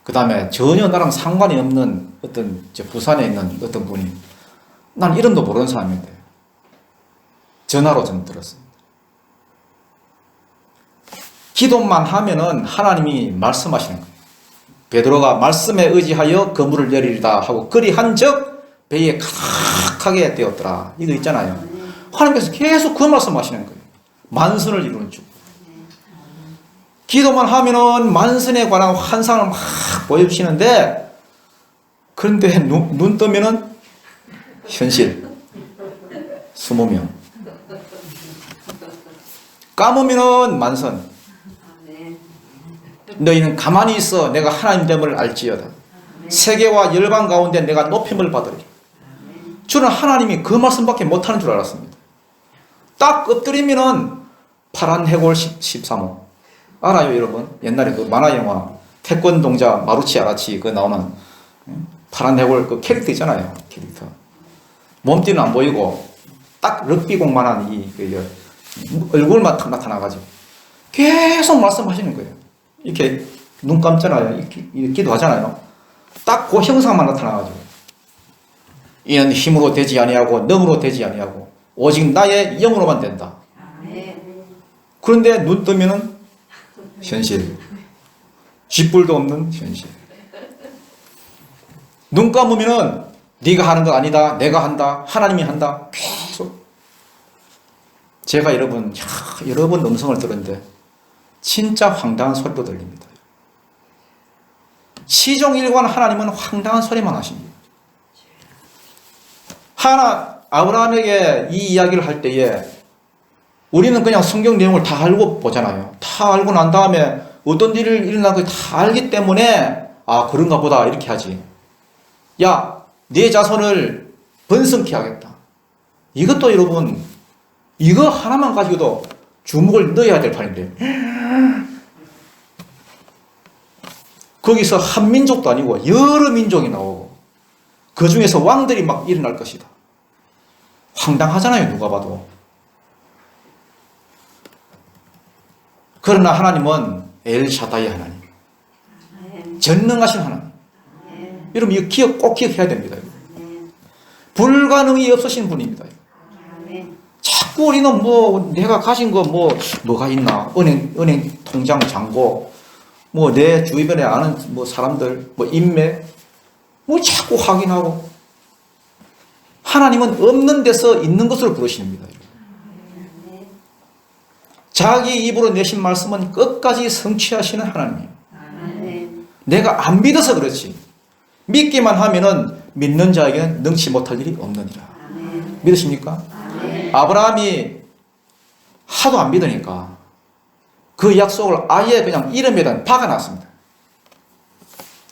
그 다음에 전혀 나랑 상관이 없는 어떤 부산에 있는 어떤 분이, 난 이름도 모르는 사람인데 전화로 좀 들었습니다. 기도만 하면은 하나님이 말씀하시는 거예요. 베드로가 말씀에 의지하여 그물을 내리리다 하고 그리한즉 배에 가득하게 되었더라. 이거 있잖아요. 하나님께서 계속 그 말씀하시는 거예요. 만선을 이루는 중. 기도만 하면은 만선에 관한 환상을 막 보여주시는데, 그런데 눈 뜨면은 현실. 20명. 감으면은 만선. 너희는 가만히 있어 내가 하나님 됨을 알지어다. 세계와 열방 가운데 내가 높임을 받으리라. 저는 하나님이 그 말씀밖에 못하는 줄 알았습니다. 딱 엎드리면은 파란 해골 13호. 알아요, 여러분? 옛날에 그 만화 영화 태권동자 마루치 아라치 그 나오는 파란 해골 그 캐릭터 있잖아요. 캐릭터. 몸띠는 안 보이고 딱 럭비공만한 얼굴만 탁 나타나가지고 계속 말씀하시는 거예요. 이렇게 눈 감잖아요. 이렇게 기도하잖아요. 딱 그 형상만 나타나가지고, 이는 힘으로 되지 아니하고 능으로 되지 아니하고 오직 나의 영으로만 된다. 그런데 눈 뜨면은 현실. 쥐뿔도 없는 현실. 눈 감으면은 네가 하는 거 아니다. 내가 한다. 하나님이 한다. 계속. 제가 여러 번 음성을 들었는데 진짜 황당한 소리도 들립니다. 시종일관 하나님은 황당한 소리만 하십니다. 아브라함에게 이 이야기를 할 때에 우리는 그냥 성경 내용을 다 알고 보잖아요. 다 알고 난 다음에 어떤 일을 일어난 걸 다 알기 때문에 아 그런가 보다 이렇게 하지. 야, 내 자손을 번성케 하겠다. 이것도 여러분 이거 하나만 가지고도 주목을 넣어야 될 판인데 거기서 한 민족도 아니고 여러 민족이 나오고 그 중에서 왕들이 막 일어날 것이다. 황당하잖아요, 누가 봐도. 그러나 하나님은 엘샤다이 하나님, 전능하신 하나님. 여러분 이거 꼭 기억해야 됩니다. 불가능이 없으신 분입니다. 자꾸 우리는 뭐 내가 가진 거 뭐가 있나, 은행 통장 잔고, 뭐 내 주변에 아는 뭐 사람들, 뭐 인맥, 뭐 자꾸 확인하고. 하나님은 없는 데서 있는 것으로 부르십니다. 자기 입으로 내신 말씀은 끝까지 성취하시는 하나님이에요. 내가 안 믿어서 그렇지. 믿기만 하면은 믿는 자에게는 능치 못할 일이 없느니라. 믿으십니까? 아브라함이 하도 안 믿으니까 그 약속을 아예 그냥 이름에다 박아놨습니다.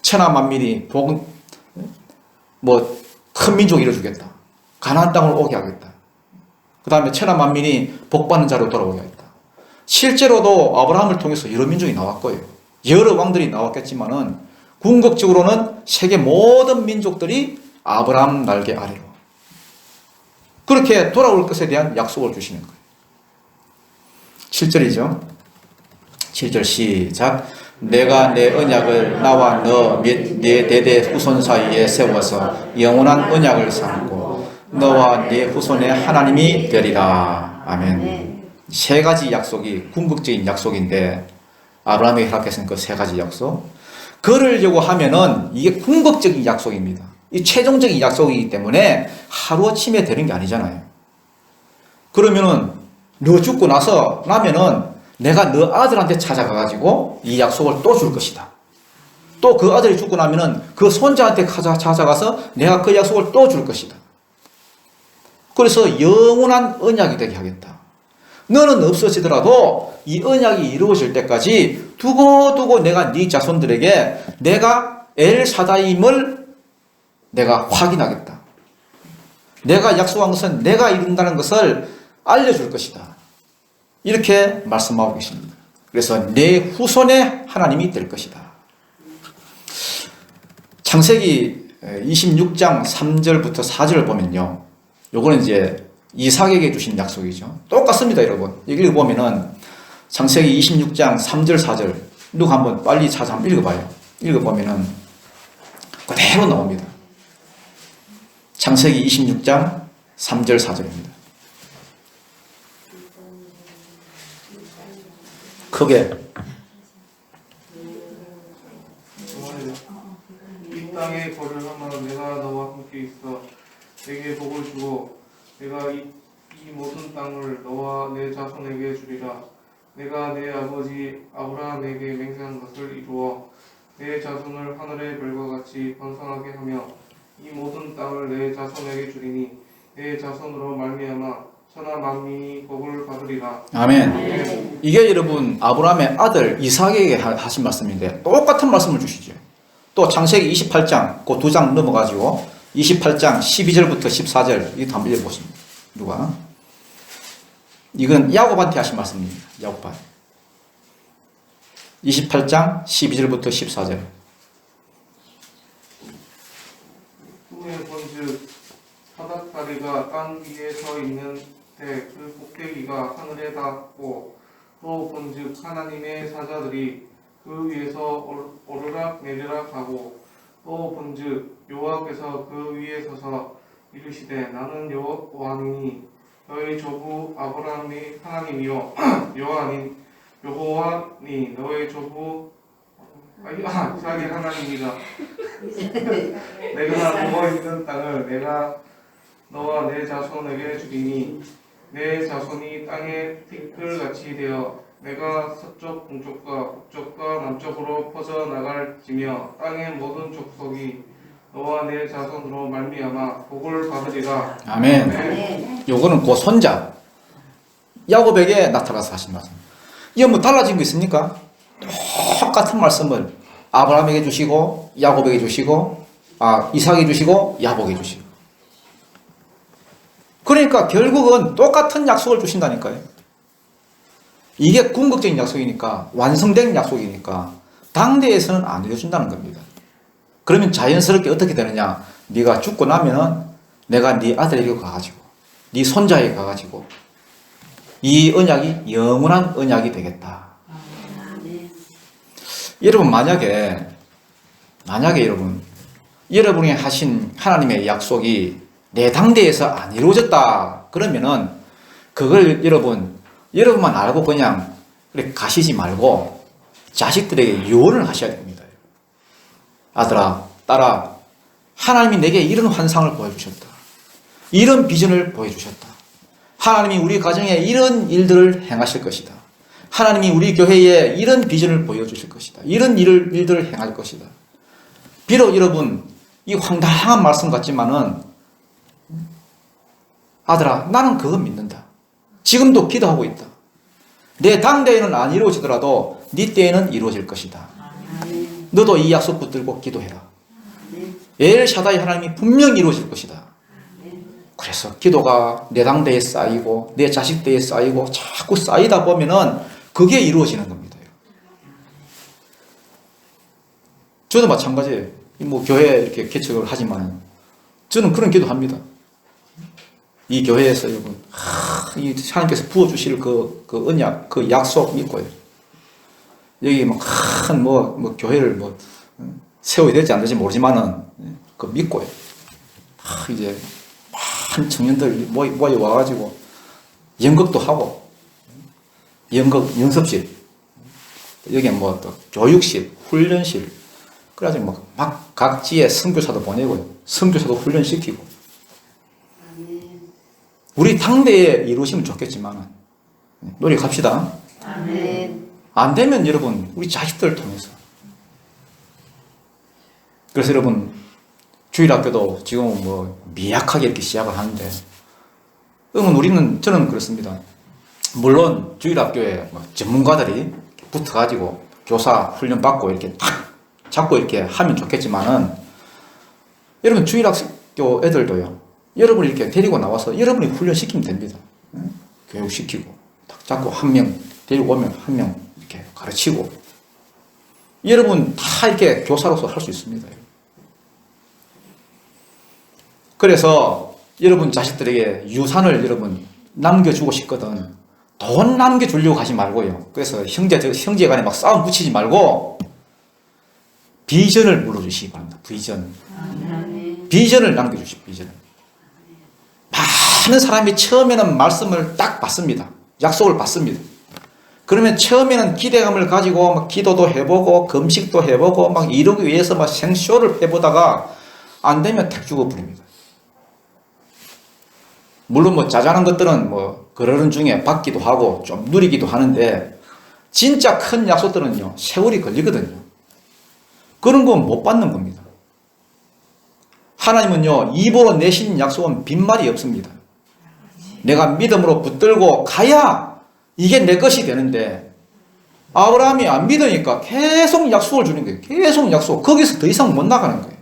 천하 만민이 큰 민족을 이뤄주겠다. 가나안 땅을 오게 하겠다. 그 다음에 천하 만민이 복받는 자로 돌아오게 하겠다. 실제로도 아브라함을 통해서 여러 민족이 나왔고요. 여러 왕들이 나왔겠지만은 궁극적으로는 세계 모든 민족들이 아브라함 날개 아래로 그렇게 돌아올 것에 대한 약속을 주시는 거예요. 7절이죠. 7절 시작. 내가 내 언약을 나와 너 및 네 대대 후손 사이에 세워서 영원한 언약을 삼고 너와 네 후손의 하나님이 되리라. 아멘. 세 가지 약속이 궁극적인 약속인데 아브라함에게 허락했은 그 세 가지 약속. 그러려고 하면은 이게 궁극적인 약속입니다. 이 최종적인 약속이기 때문에 하루아침에 되는 게 아니잖아요. 그러면은 너 죽고 나면은 내가 너 아들한테 찾아가가지고 이 약속을 또 줄 것이다. 또 그 아들이 죽고 나면은 그 손자한테 찾아가서 내가 그 약속을 또 줄 것이다. 그래서 영원한 언약이 되게 하겠다. 너는 없어지더라도 이 언약이 이루어질 때까지 두고두고 내가 네 자손들에게 내가 엘사다임을 내가 확인하겠다. 내가 약속한 것은 내가 이룬다는 것을 알려줄 것이다. 이렇게 말씀하고 계십니다. 그래서 내 후손의 하나님이 될 것이다. 창세기 26장 3절부터 4절을 보면요. 요거는 이제 이삭에게 주신 약속이죠. 똑같습니다, 여러분. 여기 보면은 창세기 26장 3절 4절 누가 한번 빨리 찾아 한번 읽어봐요. 읽어보면은 그대로 나옵니다. 창세기 26장 3절 4절입니다. 크게. 이 땅에 거류하며 내가 너와 함께 있어 내게 복을 주고 내가 이 모든 땅을 너와 내 자손에게 주리라. 내가 내 아버지 아브라함에게 맹세한 것을 이루어 내 자손을 하늘의 별과 같이 번성하게 하며 이 모든 땅을 내 자손에게 주리니 내 자손으로 말미암아 천하 만민이 복을 받으리라. 아멘. 이게 여러분 아브라함의 아들 이삭에게 하신 말씀인데 똑같은 말씀을 주시죠. 또 창세기 28장 그 두 장 넘어가지고 28장 12절부터 14절 이거 한번 읽어보십니다. 누가? 이건 야곱한테 하신 말씀입니다. 야곱한테. 28장 12절부터 14절. 후에 본즉 사닥다리가 땅 위에 서 있는 때 그 꼭대기가 하늘에 닿았고 또 본즉 하나님의 사자들이 그 위에서 오르락 내리락 하고 또 본즉 여호와께서 그 위에 서서 이르시되 나는 여호와니 너의 조부 아브라함이 하나님이요 여호와니 너의 조부 이삭의 하나님이라. 내가 누워 있는 땅을 내가 너와 내 자손에게 주리니 내 자손이 땅의 티끌같이 되어 내가 서쪽 동쪽과 북쪽과 남쪽으로 퍼져 나갈지며 땅의 모든 족속이 너와 내 자손으로 말미암아 복을 받으리라. 아멘. 네. 요거는 그 손자 야곱에게 나타나서 하신 말씀. 이거 뭐 달라진 거 있습니까? 똑같은 말씀을 아브라함에게 주시고 야곱에게 주시고 이삭에게 주시고 야곱에게 주시고. 그러니까 결국은 똑같은 약속을 주신다니까요. 이게 궁극적인 약속이니까, 완성된 약속이니까 당대에서는 안 이루어진다는 겁니다. 그러면 자연스럽게 어떻게 되느냐? 네가 죽고 나면은 내가 네 아들에게 가가지고 네 손자에게 가가지고 이 언약이 영원한 언약이 되겠다. 여러분 만약에 여러분이 하신 하나님의 약속이 내 당대에서 안 이루어졌다 그러면은 그걸 여러분만 알고 그냥 그렇게 가시지 말고 자식들에게 유언을 하셔야 됩니다. 아들아, 딸아, 하나님이 내게 이런 환상을 보여주셨다. 이런 비전을 보여주셨다. 하나님이 우리 가정에 이런 일들을 행하실 것이다. 하나님이 우리 교회에 이런 비전을 보여주실 것이다. 이런 일들을 행할 것이다. 비록 여러분 이 황당한 말씀 같지만은 아들아, 나는 그거 믿는다. 지금도 기도하고 있다. 내 당대에는 안 이루어지더라도 네 때에는 이루어질 것이다. 너도 이 약속 붙들고 기도해라. 엘샤다이 하나님이 분명히 이루어질 것이다. 그래서 기도가 내 당대에 쌓이고 내 자식 때에 쌓이고 자꾸 쌓이다 보면은 그게 이루어지는 겁니다. 저도 마찬가지예요. 뭐 교회 이렇게 개척을 하지만 저는 그런 기도합니다. 이 교회에서 여러분, 이 하나님께서 부어주실 그 언약, 그 약속 믿고요. 여기 큰 교회를 세워야 될지 안 될지 모르지만은 그 믿고요. 이제 많은 청년들 모여 와가지고 연극도 하고 연습실 여기 또 교육실, 훈련실 그래가지고 막 각지에 선교사도 보내고요. 선교사도 훈련시키고 우리 당대에 이루어지면 좋겠지만 노력합시다. 아멘. 안 되면 여러분 우리 자식들을 통해서. 그래서 여러분 주일학교도 지금 미약하게 이렇게 시작을 하는데 저는 그렇습니다. 물론 주일학교에 전문가들이 붙어가지고 교사 훈련 받고 이렇게 탁 잡고 이렇게 하면 좋겠지만은 여러분 주일학교 애들도요. 여러분이 이렇게 데리고 나와서 여러분이 훈련시키면 됩니다. 교육시키고 딱 잡고 한 명 데리고 오면 한 명 이렇게 가르치고 여러분 다 이렇게 교사로서 할 수 있습니다. 그래서 여러분 자식들에게 유산을 여러분 남겨주고 싶거든. 돈 남겨주려고 하지 말고요. 그래서 형제 간에 막 싸움 붙이지 말고 비전을 물어주시기 바랍니다. 비전을 남겨주십시오. 비전을. 많은 사람이 처음에는 말씀을 딱 받습니다. 약속을 받습니다. 그러면 처음에는 기대감을 가지고 막 기도도 해보고 금식도 해보고 막 이러기 위해서 막 생쇼를 해보다가 안 되면 탁 죽어버립니다. 물론 자잘한 것들은 그러는 중에 받기도 하고 좀 누리기도 하는데 진짜 큰 약속들은요 세월이 걸리거든요. 그런 건 못 받는 겁니다. 하나님은요 입으로 내신 약속은 빈말이 없습니다. 내가 믿음으로 붙들고 가야 이게 내 것이 되는데 아브라함이 안 믿으니까 계속 약속을 주는 거예요. 계속 약속. 거기서 더 이상 못 나가는 거예요.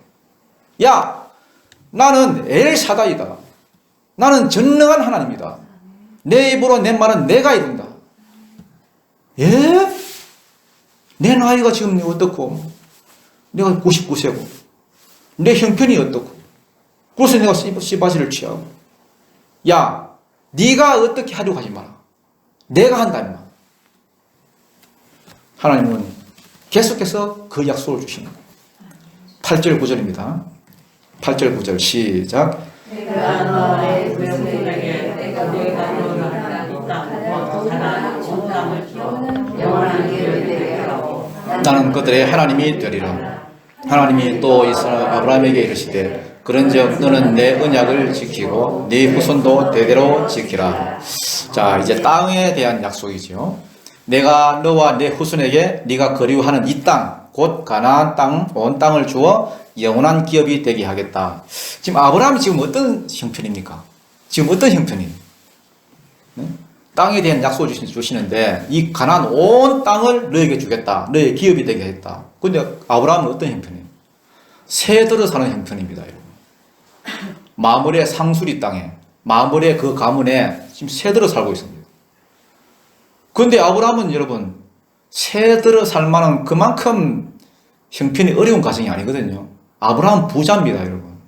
야, 나는 엘샤다이다. 나는 전능한 하나님이다. 내 입으로 낸 말은 내가 이룬다. 예? 내 나이가 지금 어떻고 내가 99세고 내 형편이 어떻고 그래서 내가 씨바지를 취하고 야, 네가 어떻게 하려고 하지 마라. 내가 한다 임마. 하나님은 계속해서 그 약속을 주시는 거예요. 8절 9절입니다. 8절 9절 시작. 내가 너의 백성에게 내가 너를 땅 땅을 주어 영원한 길을 되게 하고 나는 그들의 하나님이 되리라. 하나님이 또 아브라함에게 이르시되 그런즉 너는 내 언약을 지키고 네 후손도 대대로 지키라. 자, 이제 땅에 대한 약속이죠. 내가 너와 내 후손에게 네가 거류하는 이 땅, 곧 가나안 땅, 온 땅을 주어 영원한 기업이 되게 하겠다. 지금 아브라함이 지금 어떤 형편입니까? 지금 어떤 형편이에요? 네? 땅에 대한 약속을 주시는데 이 가나안 온 땅을 너에게 주겠다. 너의 기업이 되게 했다. 근데 아브라함은 어떤 형편이에요? 새들어 사는 형편입니다. 여러분. 마므레 상수리 땅에 마므레 그 가문에 지금 새들어 살고 있습니다. 그런데 아브라함은 여러분 새들어 살 만한 그만큼 형편이 어려운 가정이 아니거든요. 아브라함 부자입니다, 여러분.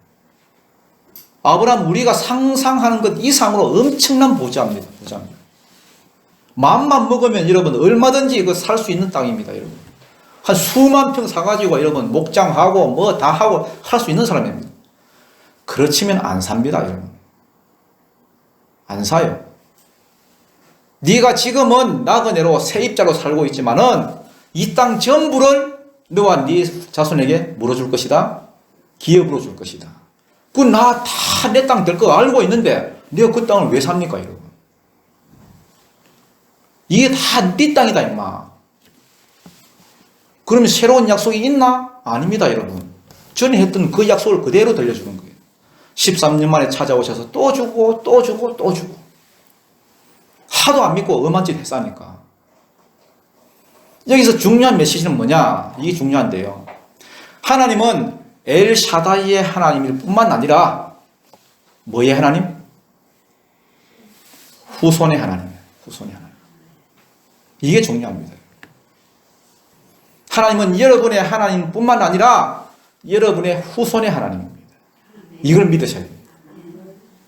아브라함 우리가 상상하는 것 이상으로 엄청난 부자입니다. 부자입니다. 마음만 먹으면 여러분 얼마든지 살 수 있는 땅입니다, 여러분. 한 수만 평 사가지고 여러분 목장하고 뭐 다 하고 할 수 있는 사람입니다. 그렇지만 안 삽니다, 여러분. 안 사요. 네가 지금은 나그네로 세입자로 살고 있지만은 이 땅 전부를 너와 네 자손에게 물어줄 것이다. 기업으로 줄 것이다. 그 나 다 내 땅 될 거 알고 있는데 네가 그 땅을 왜 삽니까, 여러분? 이게 다 네 땅이다, 임마. 그러면 새로운 약속이 있나? 아닙니다, 여러분. 전에 했던 그 약속을 그대로 들려주는 거예요. 13년 만에 찾아오셔서 또 주고 또 주고 또 주고. 하도 안 믿고 엄한 짓 했으니까. 여기서 중요한 메시지는 뭐냐? 이게 중요한데요. 하나님은 엘샤다이의 하나님일 뿐만 아니라 뭐의 하나님? 후손의 하나님이에요. 후손의 하나님. 이게 중요합니다. 하나님은 여러분의 하나님뿐만 아니라 여러분의 후손의 하나님입니다. 이걸 믿으셔야 됩니다.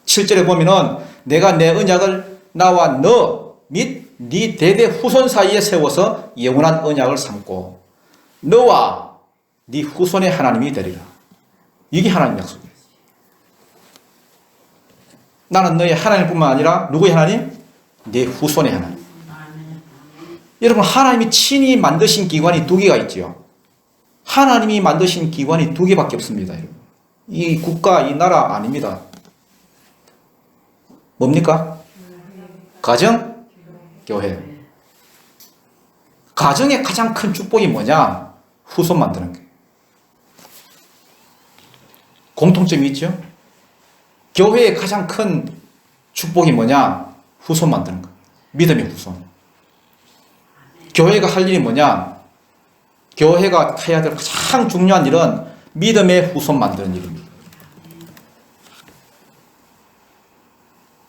7절에 보면은 내가 내 언약을 나와 너 및 네 대대 후손 사이에 세워서 영원한 언약을 삼고 너와 네 후손의 하나님이 되리라. 이게 하나님 약속이에요. 나는 너의 하나님뿐만 아니라 누구의 하나님? 네 후손의 하나님. 여러분 하나님이 친히 만드신 기관이 두 개가 있지요. 하나님이 만드신 기관이 두 개밖에 없습니다. 여러분. 이 국가, 이 나라 아닙니다. 뭡니까? 가정, 교회. 가정의 가장 큰 축복이 뭐냐? 후손 만드는 거예요. 공통점이 있죠? 교회의 가장 큰 축복이 뭐냐? 후손 만드는 거예요. 믿음의 후손. 교회가 할 일이 뭐냐? 교회가 해야 될 가장 중요한 일은 믿음의 후손 만드는 일입니다.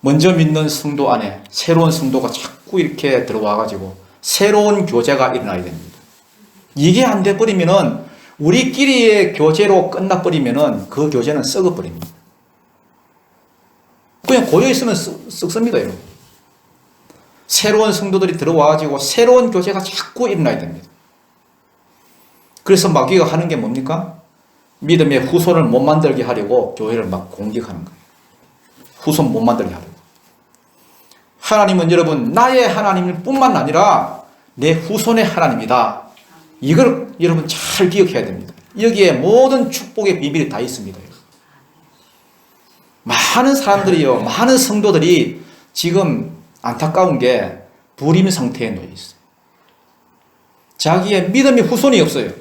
먼저 믿는 성도 안에 새로운 성도가 자꾸 이렇게 들어와가지고 새로운 교제가 일어나야 됩니다. 이게 안 돼버리면은 우리끼리의 교제로 끝나버리면은 그 교제는 썩어버립니다. 그냥 고여있으면 썩습니다, 여러분. 새로운 성도들이 들어와가지고 새로운 교제가 자꾸 일어나야 됩니다. 그래서 마귀가 하는 게 뭡니까? 믿음의 후손을 못 만들게 하려고 교회를 막 공격하는 거예요. 후손 못 만들게 하려고. 하나님은 여러분 나의 하나님일 뿐만 아니라 내 후손의 하나님이다. 이걸 여러분 잘 기억해야 됩니다. 여기에 모든 축복의 비밀이 다 있습니다. 많은 사람들이요, 많은 성도들이 지금 안타까운 게 불임 상태에 놓여 있어요. 자기의 믿음의 후손이 없어요.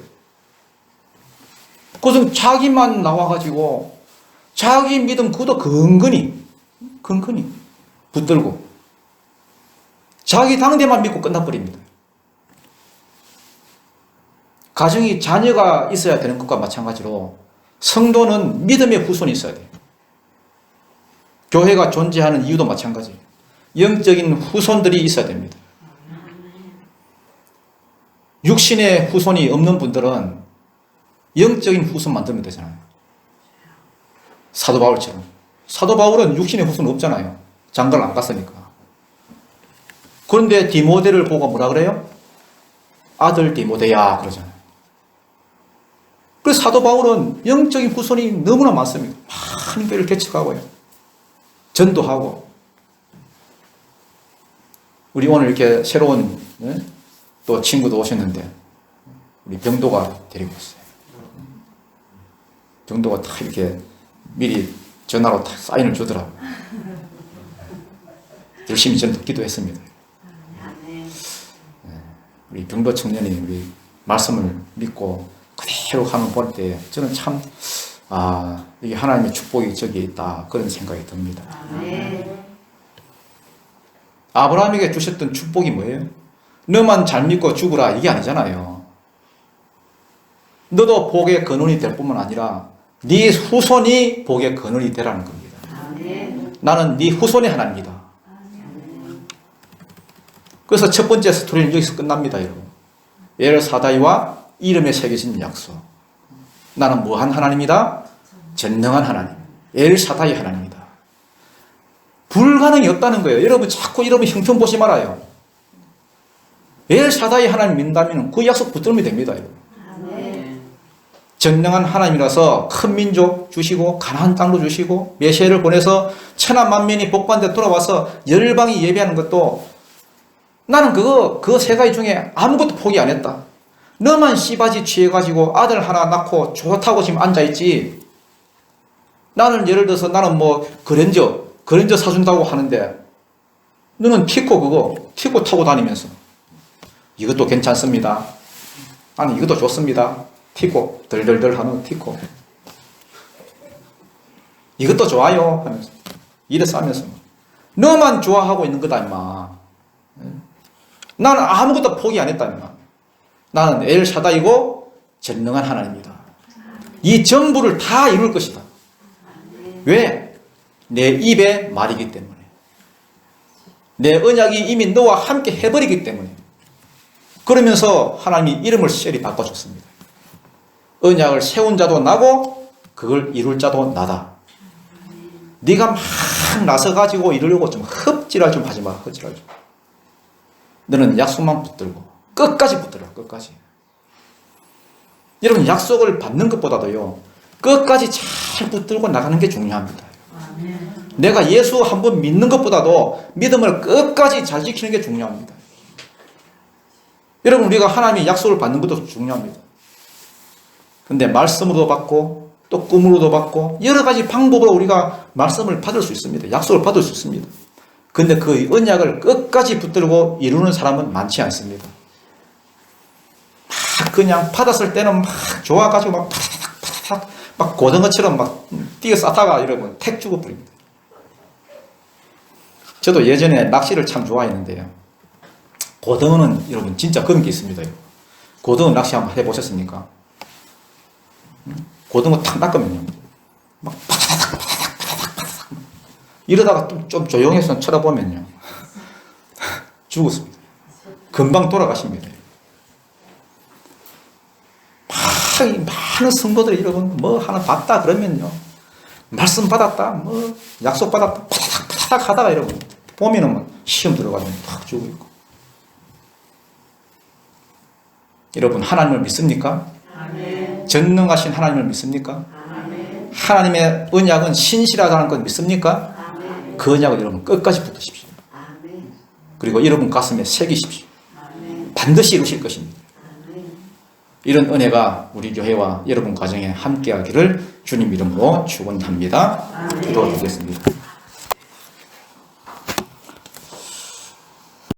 그것은 자기만 나와가지고 자기 믿음 그도 근근히 붙들고 자기 당대만 믿고 끝나버립니다. 가정이 자녀가 있어야 되는 것과 마찬가지로 성도는 믿음의 후손이 있어야 돼요. 교회가 존재하는 이유도 마찬가지예요. 영적인 후손들이 있어야 됩니다. 육신의 후손이 없는 분들은 영적인 후손 만들면 되잖아요. 사도 바울처럼. 사도 바울은 육신의 후손 없잖아요. 장가를 안 갔으니까. 그런데 디모데를 보고 뭐라 그래요? 아들 디모데야 그러잖아요. 그래서 사도 바울은 영적인 후손이 너무나 많습니다. 많은 교회를 개척하고요. 전도하고. 우리 오늘 이렇게 새로운 또 친구도 오셨는데 우리 병도가 데리고 있어요. 병도가 다 이렇게 미리 전화로 다 사인을 주더라고요. 열심히 저는 기도했습니다. 우리 병도 청년이 우리 말씀을 믿고 그대로 하는 볼 때 저는 참 이게 하나님의 축복이 저기에 있다 그런 생각이 듭니다. 아브라함에게 주셨던 축복이 뭐예요? 너만 잘 믿고 죽으라 이게 아니잖아요. 너도 복의 근원이 될 뿐만 아니라 네 후손이 복의 근원이 되라는 겁니다. 나는 네 후손의 하나님이다. 그래서 첫 번째 스토리는 여기서 끝납니다, 여러분. 엘사다이와 이름에 새겨진 약속. 나는 무한 하나님이다. 전능한 하나님. 엘사다이 하나님이다. 불가능이 없다는 거예요. 여러분 자꾸 이러면 형편 보지 말아요. 엘사다이 하나님 믿는다면 그 약속 붙들면 됩니다, 여러분. 전능한 하나님이라서 큰 민족 주시고 가나안 땅도 주시고 메시아를 보내서 천하 만민이 복받는 데 돌아와서 열방이 예배하는 것도 나는 그 세 가지 중에 아무것도 포기 안 했다. 너만 씨바지 취해가지고 아들 하나 낳고 좋다고 지금 앉아있지. 나는 예를 들어서 나는 뭐 그랜저 사준다고 하는데 너는 티코 타고 다니면서 이것도 괜찮습니다. 아니 이것도 좋습니다. 티코 덜덜덜 하는 티코 이것도 좋아요 하면서 이래서 하면서 너만 좋아하고 있는 거다 임마. 나는 아무것도 포기 안 했다 임마. 나는 엘샤다이고 전능한 하나님이다. 이 전부를 다 이룰 것이다. 왜? 내 입의 말이기 때문에. 내 언약이 이미 너와 함께 해버리기 때문에. 그러면서 하나님이 이름을 셀이 바꿔줬습니다. 언약을 세운 자도 나고 그걸 이룰 자도 나다. 네가 막 나서가지고 이루려고 좀 흡지랄 좀 하지 마. 흡지랄 좀. 너는 약속만 붙들고 끝까지 붙들어. 끝까지. 여러분 약속을 받는 것보다도요 끝까지 잘 붙들고 나가는 게 중요합니다. 내가 예수 한번 믿는 것보다도 믿음을 끝까지 잘 지키는 게 중요합니다. 여러분 우리가 하나님의 약속을 받는 것도 중요합니다. 근데 말씀으로도 받고 또 꿈으로도 받고 여러 가지 방법으로 우리가 말씀을 받을 수 있습니다. 약속을 받을 수 있습니다. 근데 그 언약을 끝까지 붙들고 이루는 사람은 많지 않습니다. 막 그냥 받았을 때는 막 좋아가지고 막 팍팍팍 막 고등어처럼 막 뛰어 싸다가 여러분 택 주고 버립니다. 저도 예전에 낚시를 참 좋아했는데요. 고등어는 여러분 진짜 그런 게 있습니다. 고등어 낚시 한번 해보셨습니까? 고등어 탁 낚으면요 막 파닥파닥파닥파닥 이러다가 좀 조용해서 쳐다보면요 죽었습니다. 금방 돌아가십니다. 많은 성도들이 여러분 뭐 하나 봤다 그러면요 말씀 받았다 뭐 약속 받았다 파닥파닥 하다가 여러분 보면은 시험 들어가면 탁 죽어 있고. 여러분 하나님을 믿습니까? 아멘. 전능하신 하나님을 믿습니까? 아멘. 하나님의 언약은 신실하다는 건 믿습니까? 아멘. 그 언약을 여러분 끝까지 붙드십시오. 아멘. 그리고 여러분 가슴에 새기십시오. 아멘. 반드시 이루실 것입니다. 아멘. 이런 은혜가 우리 교회와 여러분 가정에 함께하기를 주님 이름으로 축원합니다. 아멘. 기도드리겠습니다.